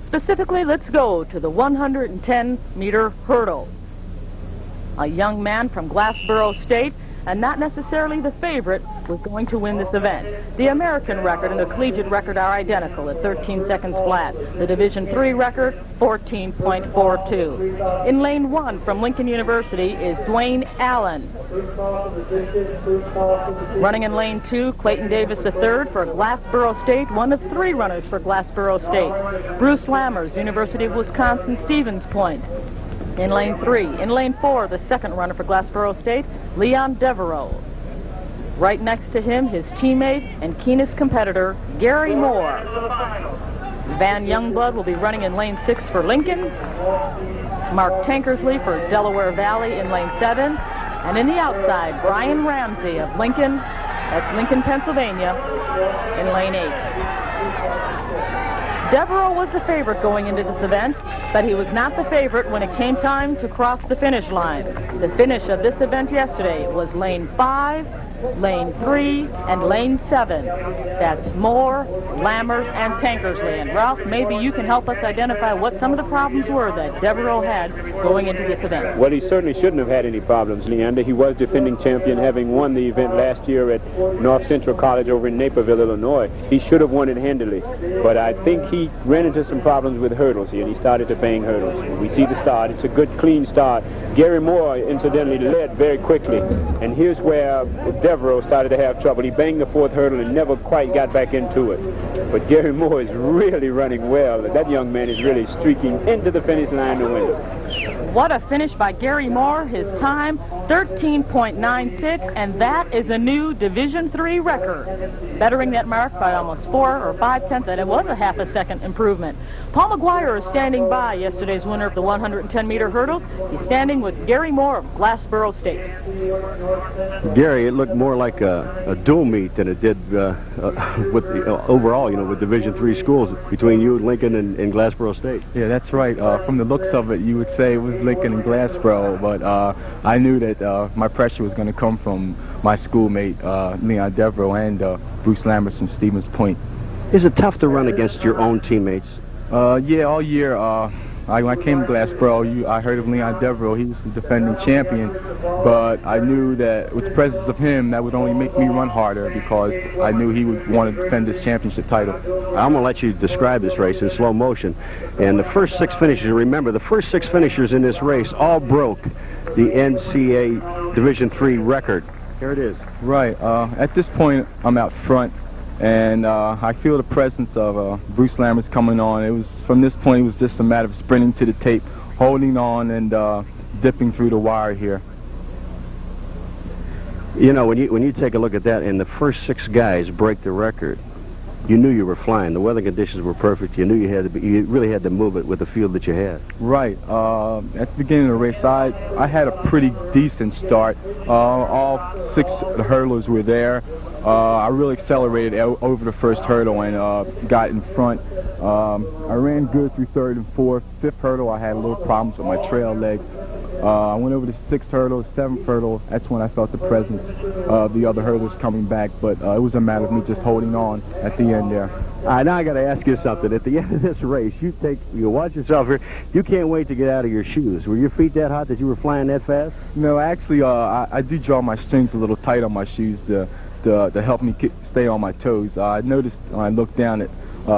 Specifically, let's go to the 110-meter hurdle. A young man from Glassboro State, and not necessarily the favorite, was going to win this event. The American record and the collegiate record are identical at 13 seconds flat. The Division III record, 14.42. In lane 1 from Lincoln University is Dwayne Allen. Running in lane 2, Clayton Davis III for Glassboro State, one of 3 runners for Glassboro State. Bruce Lammers, University of Wisconsin-Stevens Point. In lane 3. In lane 4, the second runner for Glassboro State, Leon Devereaux. Right next to him, his teammate and keenest competitor, Gary Moore. Van Youngblood will be running in lane 6 for Lincoln. Mark Tankersley for Delaware Valley in lane 7. And in the outside, Brian Ramsey of Lincoln, that's Lincoln, Pennsylvania, in lane 8. Devereaux was the favorite going into this event, but he was not the favorite when it came time to cross the finish line. The finish of this event yesterday was lane 5, lane 3, and lane 7. That's Moore, Lammers, and Tankersley. And Ralph, maybe you can help us identify what some of the problems were that Devereaux had going into this event. Well, he certainly shouldn't have had any problems, Leander. He was defending champion, having won the event last year at North Central College over in Naperville, Illinois. He should have won it handily. But I think he ran into some problems with hurdles here, and he started to bang hurdles. We see the start. It's a good, clean start. Gary Moore, incidentally, led very quickly. And here's where Devereaux started to have trouble. He banged the 4th hurdle and never quite got back into it. But Gary Moore is really running well. That young man is really streaking into the finish line to win it. What a finish by Gary Moore. His time, 13.96, and that is a new Division III record, bettering that mark by almost 4 or 5 tenths, and it was a half a second improvement. Paul McGuire is standing by, yesterday's winner of the 110-meter hurdles. He's standing with Gary Moore of Glassboro State. Gary, it looked more like a dual meet than it did with overall, with Division III schools between you, Lincoln, and Glassboro State. Yeah, that's right. From the looks of it, you would say it was Lincoln and Glassboro, but I knew that my pressure was going to come from my schoolmate, Leon Devereaux, and Bruce Lammers from Stevens Point. Is it tough to run against your own teammates? Yeah, all year. When I came to Glassboro, I heard of Leon Devereaux. He was the defending champion, but I knew that with the presence of him, that would only make me run harder because I knew he would want to defend his championship title. I'm going to let you describe this race in slow motion. And the first 6 finishers, remember, the first 6 finishers in this race all broke the NCAA Division III record. Here it is. Right. At this point, I'm out front. And I feel the presence of Bruce Lammers coming on. From this point, it was just a matter of sprinting to the tape, holding on, and dipping through the wire here. When you take a look at that, and the first 6 guys break the record, you knew you were flying. The weather conditions were perfect. You knew you really had to move it with the field that you had. Right. At the beginning of the race, I had a pretty decent start. All 6 hurdlers were there. I really accelerated over the first hurdle and got in front. I ran good through 3rd and 4th. 5th hurdle, I had a little problems with my trail leg. I went over the 6th hurdle, 7th hurdle. That's when I felt the presence of the other hurdlers coming back. But it was a matter of me just holding on at the end there. All right, now I got to ask you something. At the end of this race, you watch yourself here. You can't wait to get out of your shoes. Were your feet that hot that you were flying that fast? No, actually, I do draw my strings a little tight on my shoes to help me stay on my toes. I noticed when I looked down that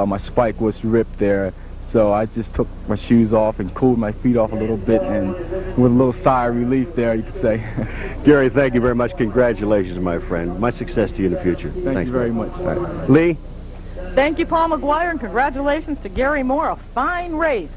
my spike was ripped there, so I just took my shoes off and cooled my feet off a little bit, and with a little sigh of relief there, you could say. Gary, thank you very much. Congratulations, my friend. Much success to you in the future. Thank you very much. Right. Lee? Thank you, Paul McGuire, and congratulations to Gary Moore. A fine race.